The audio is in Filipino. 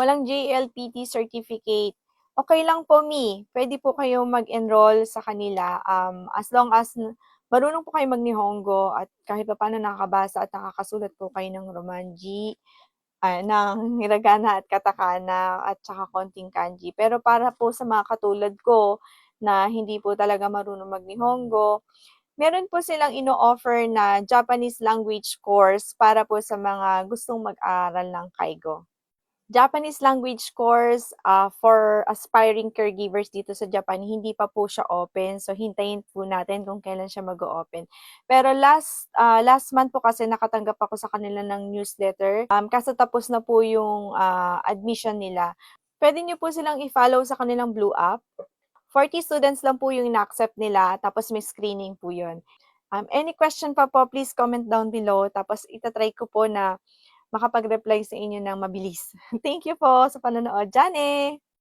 Walang JLPT certificate. Okay lang po, puwede po kayong mag-enroll sa kanila, as long as marunong po kayong mag-Nihongo at kahit papaano nakakabasa at nakakasulat po kayo ng Romanji, ng hiragana at katakana at saka konting kanji. Pero para po sa mga katulad ko na hindi po talaga marunong mag-Nihongo, meron po silang ino-offer na Japanese language course para po sa mga gustong mag-aral ng Kaigo. Japanese language course, for aspiring caregivers dito sa Japan, hindi pa po siya open. So, hintayin po natin kung kailan siya mag-o-open. Pero last month po kasi nakatanggap ako sa kanila ng newsletter. Kaso tapos na po yung admission nila. Pwede niyo po silang i-follow sa kanilang Blue App. 40 students lang po yung na-accept nila, tapos may screening po yun. Any question pa po, please comment down below. Tapos itatry ko po na makapag-reply sa inyo ng mabilis. Thank you po sa panonood. Jane!